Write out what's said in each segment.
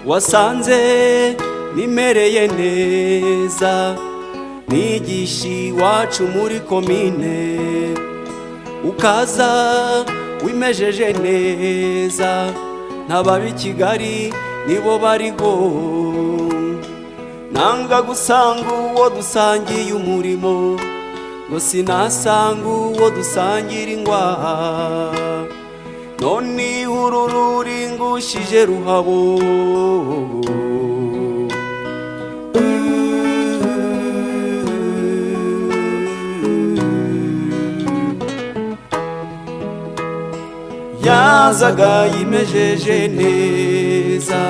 wasanze nimereye neza, nigisha iwacu muri komine, ukaza wimejeje neza, n'ababa i Kigali nibo bariho, nanga gusanga uwo dusangiye umurimo, ngo sinasanga uwo dusangira ingwa, none uru ruringushije ruhabo. Yazaga yimejeje neza,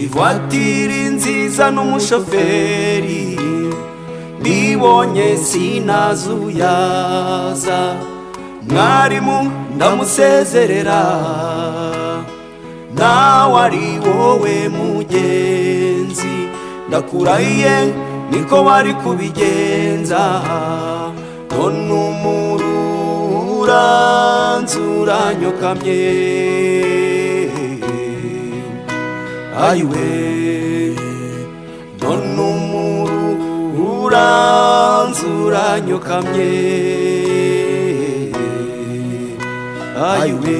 ivatiri nziza n'umushoferi, nibonye sinazuyaza, mwarimu ndamusezerera, nawe ari wowe mugenzi, ndakurahiye niko bari kubigenza, none umurura nzuranyokamye, ayiwe none umurura nzuranyokamye, ayiwe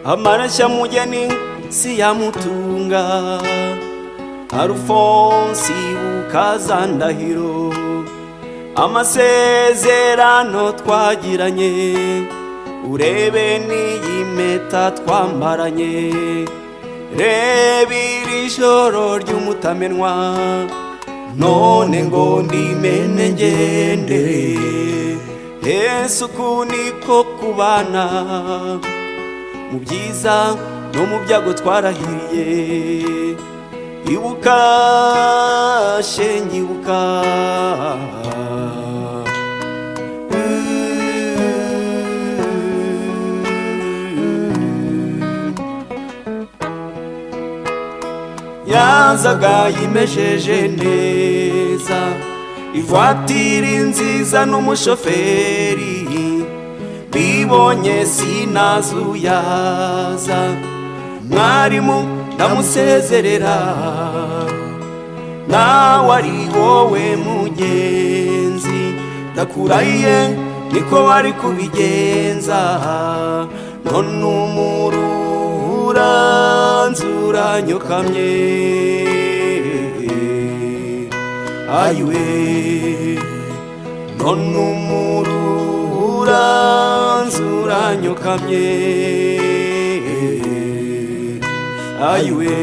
amarashya mugeni siyamutunga, Alphonse Ukazandahiro, amasezerano twagiranye, urebe n'iyi mpeta twambaranye, reba iri joro ry'umutamenwa, none ngo ndimene ngende, ese uku niko kubana, mu byiza no mu byago twarahiye, ibuka shenge ibuka, yazaga yimejeje neza, ivatiri nziza n'umushoferi, bibonye sinazuyaza, mwarimu ndamusezerera, nawe ari wowe mugenzi, ndakurahiye niko bari kubigenza, none umurura nzuranyokamye, ayiwe none umurura nzuranyokamye, ayiwe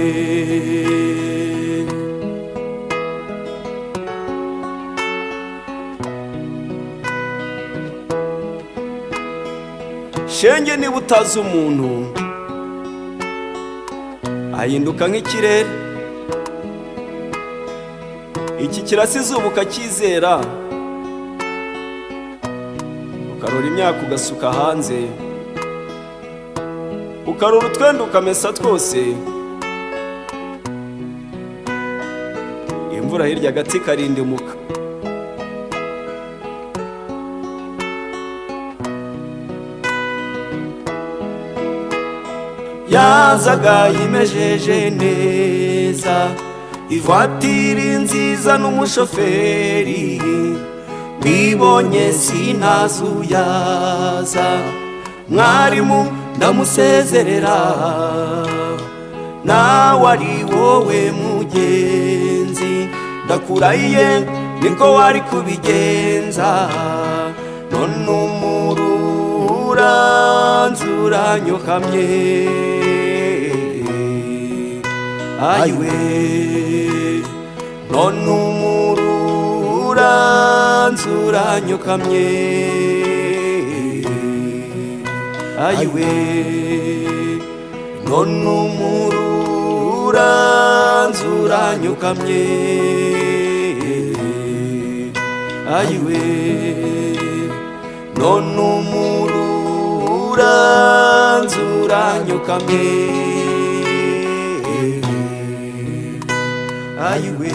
shenge niba utazi umuntu ahinduka nk'ikirere, iki kirasa izuba ukacyizera, ukarora imyaka ugasuka hanze, ukarora utwenda ukamesa twose, imvura hirya agati karindimuka, yazaga yimejeje neza, ivatiri nziza n'umushoferi, bibonye sinazuyaza, mwarimu ndamusezerera, nawe ari wowe mugenzi, ndakurahiye niko wari kubigenza, none umurura nzuranyokamye, ayiwe none umurura nzuranyokamye, ayiwe none umurura nzuranyokamye, ayiwe none umurura nzuranyokamye. kanyu kamwe ayiwe